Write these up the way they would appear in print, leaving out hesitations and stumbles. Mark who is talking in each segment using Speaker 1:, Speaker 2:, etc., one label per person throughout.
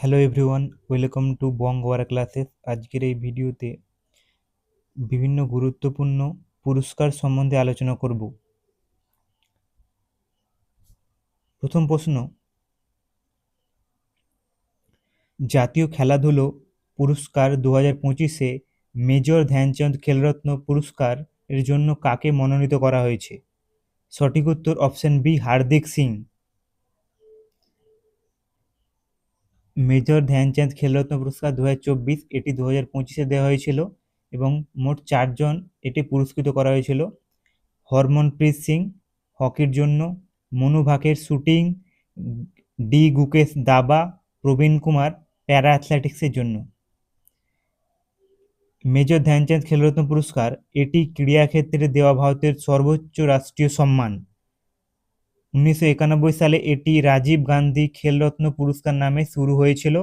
Speaker 1: Hello everyone, welcome to Bong Wara classes. আজকের এই ভিডিওতে বিভিন্ন গুরুত্বপূর্ণ পুরস্কার সম্বন্ধে আলোচনা করব। প্রথম প্রশ্ন, জাতীয় খেলাধুলো পুরস্কার 2025-এ মেজর ধ্যানচাঁদ খেলরত্ন পুরস্কার এর জন্য কাকে মনোনীত করা হয়েছে? সঠিক উত্তর option B, Hardik Singh. Major Dhyan Chand Khel Ratna পুরস্কার 2024 এটি 2025-এ দেওয়া হয়েছিল এবং মোট 4জন এটি পুরস্কৃত করা হয়েছিল। হরমনপ্রীত সিং হকির জন্য, মনু ভাকের শুটিং, ডি গুকেশ দাবা, প্রবীণ কুমার প্যারা অ্যাথলেটিক্সের জন্য। মেজর ধ্যানচাঁদ খেলরত্ন পুরস্কার এটি ক্রীড়াক্ষেত্রে দেওয়া ভারতের সর্বোচ্চ রাষ্ট্রীয় সম্মান। 1991 সালে এটি রাজীব গান্ধী খেলরত্ন পুরস্কার নামে শুরু হয়েছিল।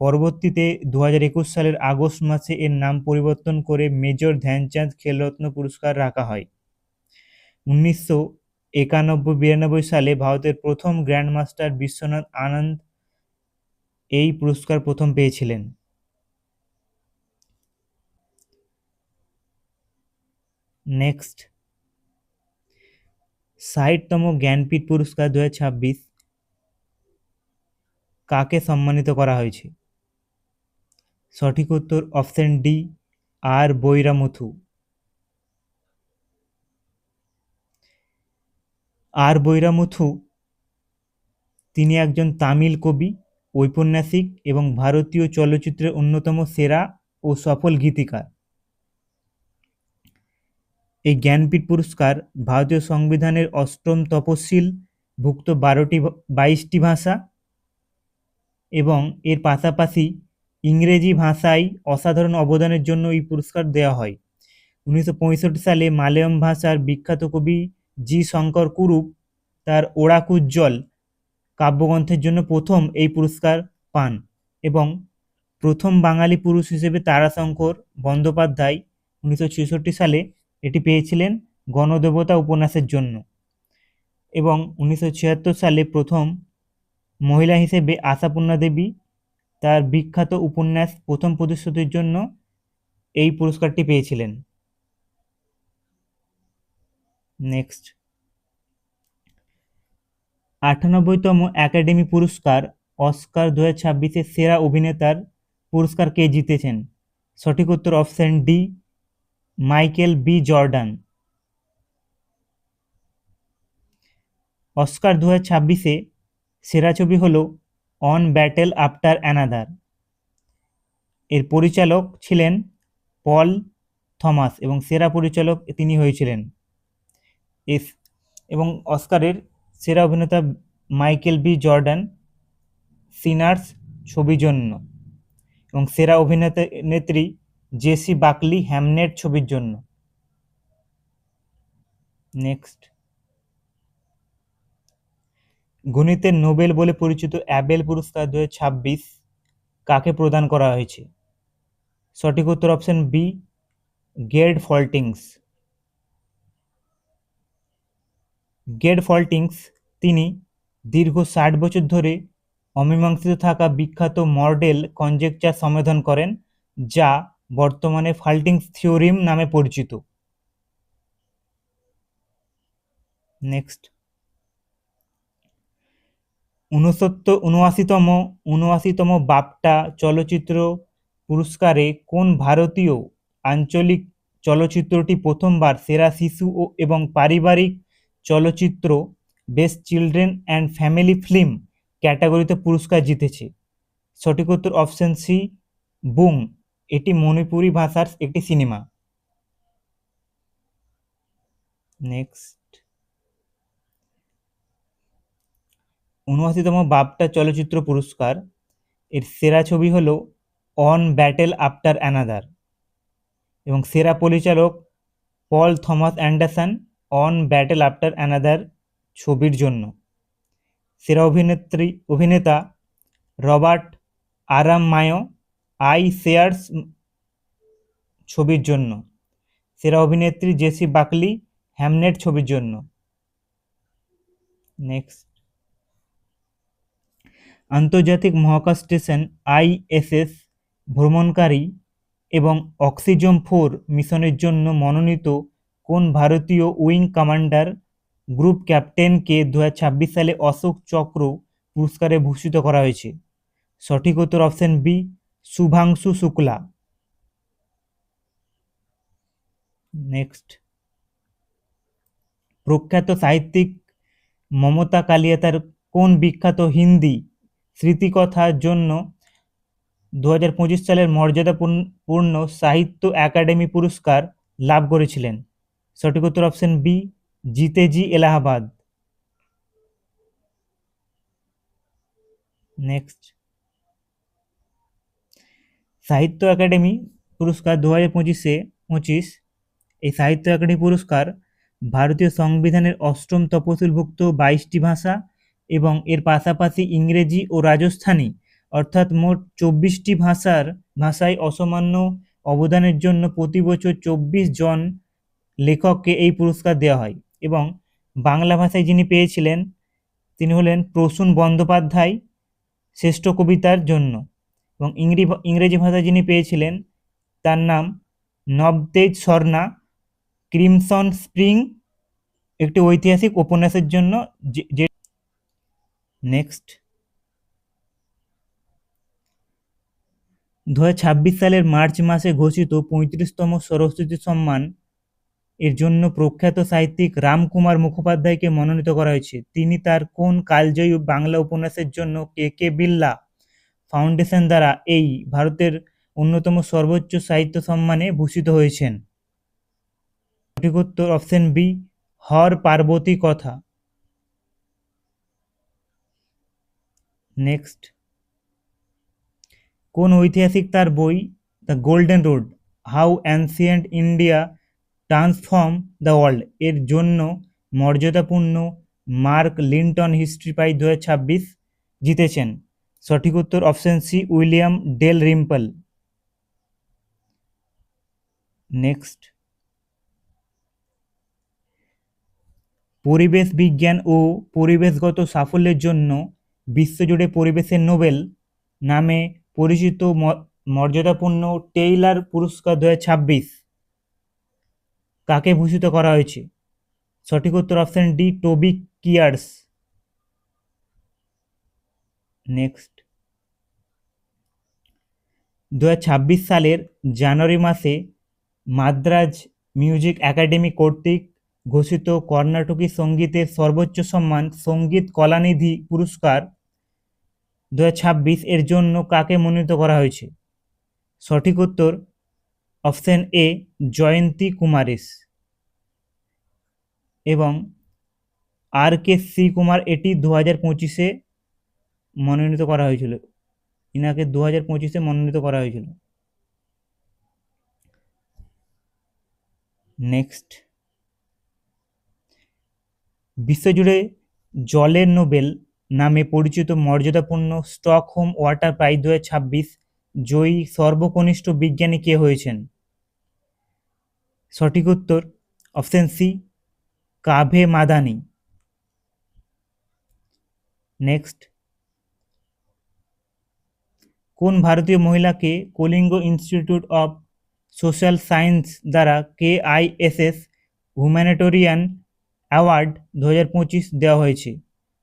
Speaker 1: পরবর্তীতে 2021 সালের আগস্ট মাসে এর নাম পরিবর্তন করে মেজর ধ্যানচাঁদ খেলরত্ন পুরস্কার রাখা হয়। 1991-92 সালে ভারতের প্রথম গ্র্যান্ডমাস্টার বিশ্বনাথ আনন্দ এই পুরস্কার প্রথম পেয়েছিলেন। নেক্সট, 60তম জ্ঞানপীঠ পুরস্কার 2026 কাকে সম্মানিত করা হয়েছে? সঠিক উত্তর অপশন ডি, আর বৈরামুথু। আর বৈরামুথু তিনি একজন তামিল কবি, ঔপন্যাসিক এবং ভারতীয় চলচ্চিত্রের অন্যতম সেরা ও সফল গীতিকার। এই জ্ঞানপীঠ পুরস্কার ভারতীয় সংবিধানের অষ্টম তফসিল ভুক্ত 22টি ভাষা এবং এর পাশাপাশি ইংরেজি ভাষায় অসাধারণ অবদানের জন্য এই পুরস্কার দেওয়া হয়। 1965 সালে মালয়ালম ভাষার বিখ্যাত কবি জি শঙ্কর কুরুপ তার ওড়াকুজ্জ্বল কাব্যগ্রন্থের জন্য প্রথম এই পুরস্কার পান এবং প্রথম বাঙালি পুরুষ হিসেবে তারাশঙ্কর বন্দ্যোপাধ্যায় 1966 সালে এটি পেয়েছিলেন গণদেবতা উপন্যাসের জন্য এবং 1976 সালে প্রথম মহিলা হিসেবে আশাপূর্ণা দেবী তার বিখ্যাত উপন্যাস প্রথম প্রতিশ্রুতির জন্য এই পুরস্কারটি পেয়েছিলেন। নেক্সট, 98তম একাডেমি পুরস্কার অস্কার 2026-এ সেরা অভিনেতার পুরস্কার কে জিতেছেন? সঠিক উত্তর option D, Michael B Jordan. Oscar 2026-এ সেরা ছবি হল অন ব্যাটেল আফটার অ্যানাদার। এর পরিচালক ছিলেন পল থমাস এবং সেরা পরিচালক তিনি হয়েছিলেন। এবং অস্কারের সেরা অভিনেতা মাইকেল বি জর্ডান সিনার্স ছবির জন্য এবং সেরা অভিনেত্রী জেসি বাকলি হ্যামনেট ছবির জন্য। নেক্সট, গণিতের নোবেল বলে পরিচিত অ্যাবেল পুরস্কার 2026 কাকে প্রদান করা হয়েছে? সঠিক উত্তর অপশন বি, গের্ড ফল্টিংস। গের্ড ফল্টিংস তিনি দীর্ঘ 60 বছর ধরে অমীমাংসিত থাকা বিখ্যাত মর্ডেল কনজেকচার সমাধান করেন, যা বর্তমানে ফল্টিংস থিওরিম নামে পরিচিত। নেক্সট, 79তম বাফটা চলচ্চিত্র পুরস্কারে কোন ভারতীয় আঞ্চলিক চলচ্চিত্রটি প্রথমবার সেরা শিশু এবং পারিবারিক চলচ্চিত্র best children and family film ক্যাটাগরিতে পুরস্কার জিতেছে? সঠিক উত্তর অপশন সি, বুং। এটি মণিপুরি ভাষার একটি সিনেমা। নেক্সট, 79তম বাফটা চলচ্চিত্র পুরস্কার এর সেরা ছবি হল অন ব্যাটেল আফটার অ্যানাদার এবং সেরা পরিচালক Paul Thomas Anderson One Battle After Another ছবির জন্য। সেরা অভিনেতা রবার্ট আরামমায়ো আই শেয়ার্স ছবির জন্য। সেরা অভিনেত্রী জেসি বাকলি হ্যামনেট ছবির জন্য। নেক্সট, আন্তর্জাতিক মহাকাশ স্টেশন আইএসএস ভ্রমণকারী এবং অক্সিজম-4 মিশনের জন্য মনোনীত কোন ভারতীয় উইং কমান্ডার গ্রুপ ক্যাপ্টেনকে 2026 সালে অশোক চক্র পুরস্কারে ভূষিত করা হয়েছে? সঠিক উত্তর option B, Shubhanshu Shukla. Next, প্রখ্যাত সাহিত্যিক মমতা কালিয়াতার কোন বিখ্যাত হিন্দি স্মৃতিকথার জন্য 2025 সালের মর্যাদাপূর্ণ সাহিত্য একাডেমি পুরস্কার লাভ করেছিলেন? সঠিক উত্তর অপশন বি, জিতেজি এলাহাবাদ। নেক্সট, সাহিত্য একাডেমি পুরস্কার 2025 এই সাহিত্য একাডেমি পুরস্কার ভারতীয় সংবিধানের অষ্টম তফসিলভুক্ত 22টি ভাষা এবং এর পাশাপাশি ইংরেজি ও রাজস্থানী অর্থাৎ মোট 24টি ভাষায় অসামান্য অবদানের জন্য প্রতি বছর 24 জন লেখককে এই পুরস্কার দেওয়া হয়। এবং বাংলা ভাষায় যিনি পেয়েছিলেন তিনি হলেন প্রসূন বন্দ্যোপাধ্যায় শ্রেষ্ঠ কবিতার জন্য, এবং ইংরেজি ভাষায় যিনি পেয়েছিলেন তার নাম নবতেজ স্বর্ণা ক্রিমসন স্প্রিং একটি ঐতিহাসিক উপন্যাসের জন্য। নেক্সট, 2026 সালের মার্চ মাসে ঘোষিত 35তম সরস্বতী সম্মান এর জন্য প্রখ্যাত সাহিত্যিক রামকুমার মুখোপাধ্যায়কে মনোনীত করা হয়েছে। তিনি তার কোন কালজয়ী বাংলা উপন্যাসের জন্য কে কে বিড়লা ফাউন্ডেশন দ্বারা এই ভারতের অন্যতম সর্বোচ্চ সাহিত্য সম্মানে ভূষিত হয়েছেন? সঠিক উত্তর অপশন বি, হর পার্বতী কথা। নেক্সট, কোন ঐতিহাসিক তার বই the golden road how ancient India transform the world এর জন্য মর্যাদাপূর্ণ মার্ক লিন্টন হিস্ট্রি প্রাইজ 2026 জিতেছেন? সঠিক উত্তর option C, William Dale Rimpel. Next, পরিবেশ বিজ্ঞান ও পরিবেশগত সাফল্যের জন্য বিশ্বজুড়ে পরিবেশের নোবেল নামে পরিচিত মর্যাদাপূর্ণ টেইলার পুরস্কার 2026 কাকে ভূষিত করা হয়েছে? সঠিক উত্তর অপশন ডি, টোবি কিয়ার্স। নেক্সট, 2026 সালের জানুয়ারি মাসে মাদ্রাজ মিউজিক একাডেমি কর্তৃক ঘোষিত কর্ণাটকী সঙ্গীতের সর্বোচ্চ সম্মান সঙ্গীত কলানিধি পুরস্কার 2026 এর জন্য কাকে মনোনীত করা হয়েছে? সঠিক উত্তর অপশন এ, জয়ন্তী কুমারেশ। এবং আর কে শ্রীকুমার এটি 2025-এ মনোনীত করা হয়েছিল, ইনাকে 2025-এ মনোনীত করা হয়েছিল। নেক্সট, বিশ্বজুড়ে জলের নোবেল নামে পরিচিত মর্যাদাপূর্ণ স্টকহোম ওয়াটার প্রাইজ 2026 জয়ী সর্বকনিষ্ঠ বিজ্ঞানী কে হয়েছেন? সঠিক উত্তর অপশন সি, কাভে মাদানি। নেক্সট, কোন ভারতীয় মহিলাকে Kalinga institute of social science দ্বারা KISS হিউম্যানিটেরিয়ান অ্যাওয়ার্ড 2025 দেওয়া হয়েছে?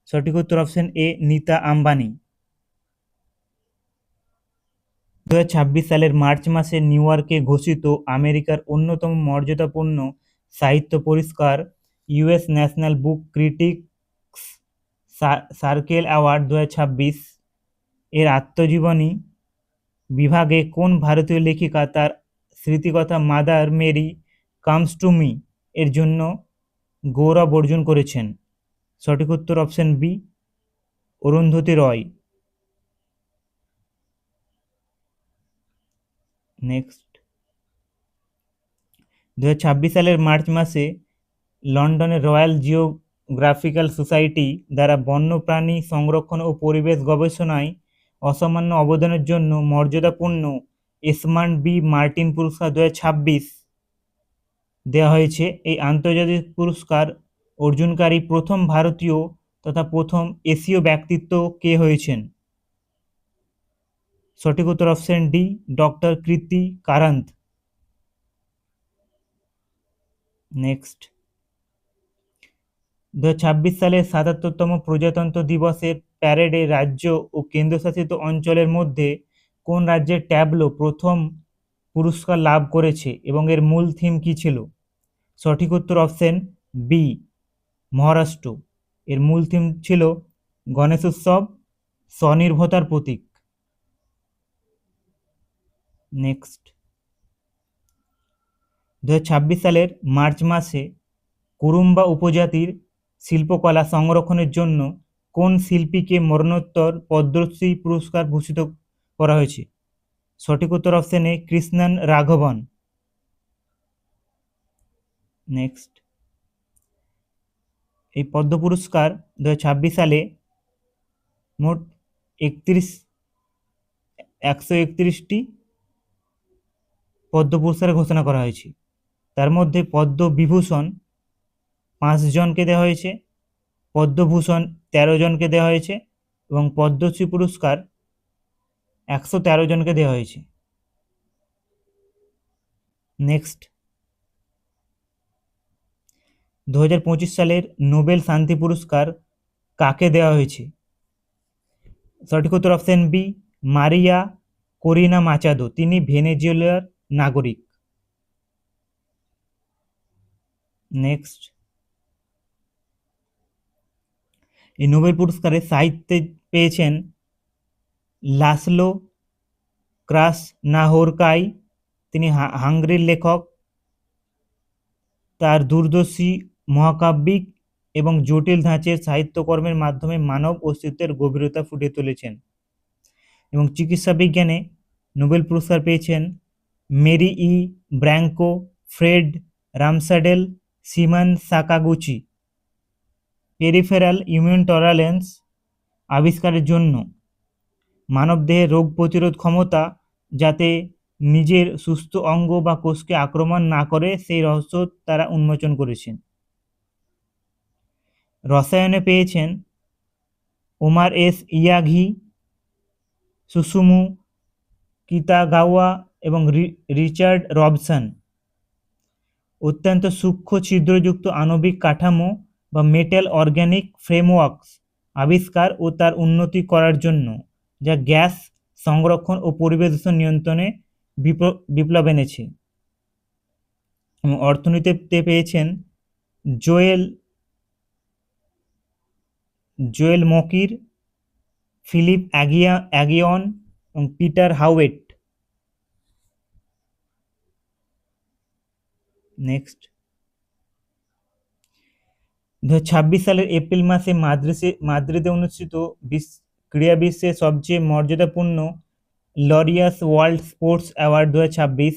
Speaker 1: সঠিক উত্তর অপশন এ, নীতা আম্বানি। 2026 সালের মার্চ মাসে নিউ ইয়র্কে ঘোষিত আমেরিকার অন্যতম মর্যাদাপূর্ণ সাহিত্য পুরস্কার US National Book Critics Circle Award 2026 এর আত্মজীবনী বিভাগে কোন ভারতীয় লেখিকা তার স্মৃতিকথা Mother Mary Comes to Me এর জন্য গৌরব অর্জন করেছেন? সঠিক উত্তর option B, Arundhati Roy. Next, 2026 সালের মার্চ মাসে লন্ডনের রয়্যাল জিওগ্রাফিক্যাল সোসাইটি দ্বারা বন্যপ্রাণী সংরক্ষণ ও পরিবেশ গবেষণায় অসামান্য অবদানের জন্য মর্যাদাপূর্ণ এসমান্ড বি মার্টিন পুরস্কার 2026 দেওয়া হয়েছে। এই আন্তর্জাতিক পুরস্কার অর্জনকারী প্রথম ভারতীয় তথা প্রথম এশীয় ব্যক্তিত্ব কে হয়েছেন? সঠিক উত্তর অপশন ডি ডক্টর কৃতি কারান্ত। নেক্সট, 2026 সালে 77তম প্রজাতন্ত্র দিবসের প্যারেডে রাজ্য ও কেন্দ্রশাসিত অঞ্চলের মধ্যে কোন রাজ্যের ট্যাবলো প্রথম পুরস্কার লাভ করেছে এবং এর মূল থিম কী ছিল? সঠিক উত্তর অপশন বি মহারাষ্ট্র। এর মূল থিম ছিল গণেশ উৎসব, স্বনির্ভরতার প্রতীক। নেক্সট, 2026 সালের মার্চ মাসে কুরুম্বা উপজাতির শিল্পকলা সংরক্ষণের জন্য কোন শিল্পীকে মরণোত্তর পদ্মশ্রী পুরস্কার ভূষিত করা হয়েছে? সঠিক উত্তর option A Krishnan Raghavan. Next, এই পদ্ম পুরস্কার 2026 সালে মোট 131টি পদ্ম পুরস্কারের ঘোষণা করা হয়েছে। তার মধ্যে পদ্ম বিভূষণ 5 জনকে দেওয়া হয়েছে, পদ্মভূষণ 13 জনকে দেওয়া হয়েছে এবং পদ্মশ্রী পুরস্কার 113 জনকে দেওয়া হয়েছে। নেক্সট, 2025 সালের নোবেল শান্তি পুরস্কার কাকে দেওয়া হয়েছে? সঠিক উত্তর অপশন বি মারিয়া করিনা মাচাদো। তিনি ভেনেজুয়েলার নাগরিক। নেক্সট, এই নোবেল পুরস্কারে সাহিত্যে পেয়েছেন লাসলো ক্রাসনাহোরকাই। তিনি হাঙ্গেরির লেখক। তার দূরদর্শী মহাকাব্যিক এবং জটিল ধাঁচের সাহিত্যকর্মের মাধ্যমে মানব অস্তিত্বের গভীরতা ফুটিয়ে তুলেছেন। এবং চিকিৎসা বিজ্ঞানে নোবেল পুরস্কার পেয়েছেন Mary E Brunkow, Fred Ramsdell, Shimon Sakaguchi. Peripheral immune tolerance আবিষ্কারের জন্য মানবদেহের রোগ প্রতিরোধ ক্ষমতা যাতে নিজের সুস্থ অঙ্গ বা কোষকে আক্রমণ না করে সেই রহস্য তারা উন্মোচন করেছেন। রসায়নে পেয়েছেন ওমার এস ইয়াঘি, সুসুমু কিতাগাওয়া এবং রিচার্ড রবসন। অত্যন্ত সূক্ষ্ম ছিদ্রযুক্ত আণবিক কাঠামো বা মেটাল অর্গ্যানিক ফ্রেমওয়ার্কস আবিষ্কার ও তার উন্নতি করার জন্য, যা গ্যাস সংরক্ষণ ও পরিবেশ দূষণ নিয়ন্ত্রণে বিপ্লব এনেছে। এবং অর্থনীতিতে পেয়েছেন জোয়েল মকির, ফিলিপ অ্যাগিয়ন এবং পিটার হাউয়েট। নেক্সট, 2026 সালের এপ্রিল মাসে মাদ্রিদে অনুষ্ঠিত ক্রীড়া বিশ্বের সবচেয়ে মর্যাদাপূর্ণ লরিয়াস ওয়ার্ল্ড স্পোর্টস অ্যাওয়ার্ড 2026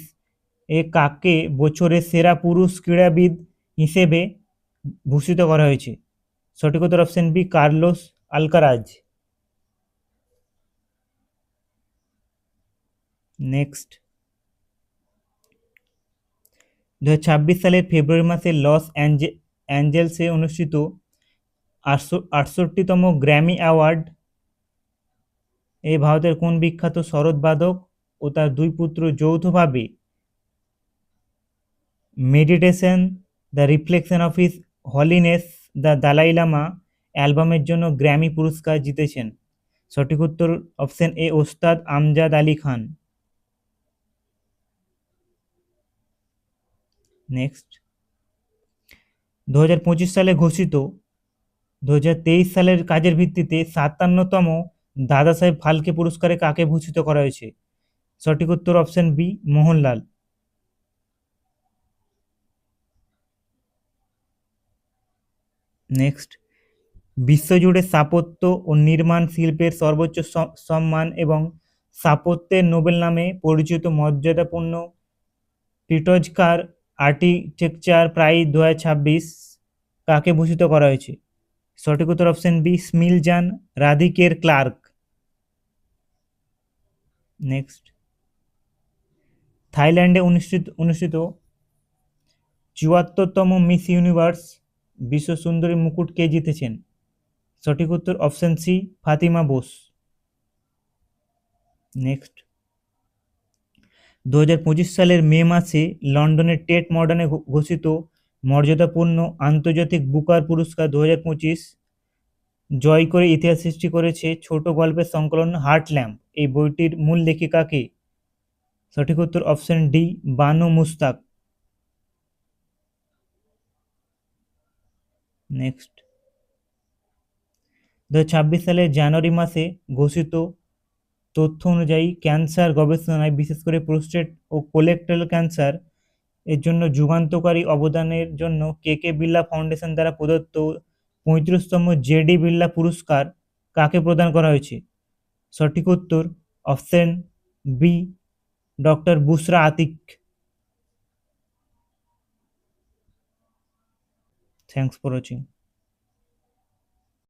Speaker 1: এ কাকে বছরের সেরা পুরুষ ক্রীড়াবিদ হিসেবে ভূষিত করা হয়েছে? সঠিক উত্তর option B Carlos Alcaraz. Next, 2026 সালের ফেব্রুয়ারি মাসে লস অ্যাঞ্জেলসে অনুষ্ঠিত 68তম গ্র্যামি অ্যাওয়ার্ড এ ভারতের কোন বিখ্যাত সরোদবাদক ও তার দুই পুত্র যৌথভাবে meditation the reflection of his holiness the Dalai Lama অ্যালবামের জন্য গ্র্যামি পুরস্কার জিতেছেন? সঠিক উত্তর অপশন এ ওস্তাদ আমজাদ আলী খান। নেক্সট, 2025 সালে ঘোষিত 2023 সালের কাজের ভিত্তিতে 57তম দাদাসাহেব ফালকে পুরস্কারে কাকে ভূষিত করা হয়েছে? সঠিক উত্তর অপশন বি মোহনলাল। নেক্সট, বিশ্বজুড়ে স্থাপত্য ও নির্মাণ শিল্পের সর্বোচ্চ সম্মান এবং স্থাপত্যের নোবেল নামে পরিচিত মর্যাদাপূর্ণ প্রিটজকার আর্কিটেকচার প্রাইজ 2026 কাকে ভূষিত করা হয়েছে? সঠিক উত্তর অপশন বি স্মিলজান রাধিকের ক্লার্ক। নেক্সট, থাইল্যান্ডে অনুষ্ঠিত 74তম মিস ইউনিভার্স বিশ্ব সুন্দরী মুকুট কে জিতেছেন? সঠিক উত্তর option C Fatima Bose. Next, 2025 সালের মে মাসে লন্ডনের টেট মডার্নে ঘোষিত মর্যাদাপূর্ণ আন্তর্জাতিক বুকার পুরস্কার 2025 জয় করে ইতিহাস সৃষ্টি করেছে ছোট গল্পের সংকলন হার্টল্যাম্প। এই বইটির মূল লেখিকা কে? সঠিক উত্তর option D, Banu Mushtaq. Next, 2026 সালের জানুয়ারি মাসে ঘোষিত তথ্য অনুযায়ী ক্যান্সার গবেষণায় বিশেষ করে প্রোস্টেট ও কোলেক্টাল ক্যান্সার এর জন্য যুগান্তকারী অবদানের জন্য কে কে বিড়লা ফাউন্ডেশন দ্বারা প্রদত্ত 35তম জেডি বিড়লা পুরস্কার কাকে প্রদান করা হয়েছে? সঠিক উত্তর option B, doctor Bushra Atiq. Thanks for watching.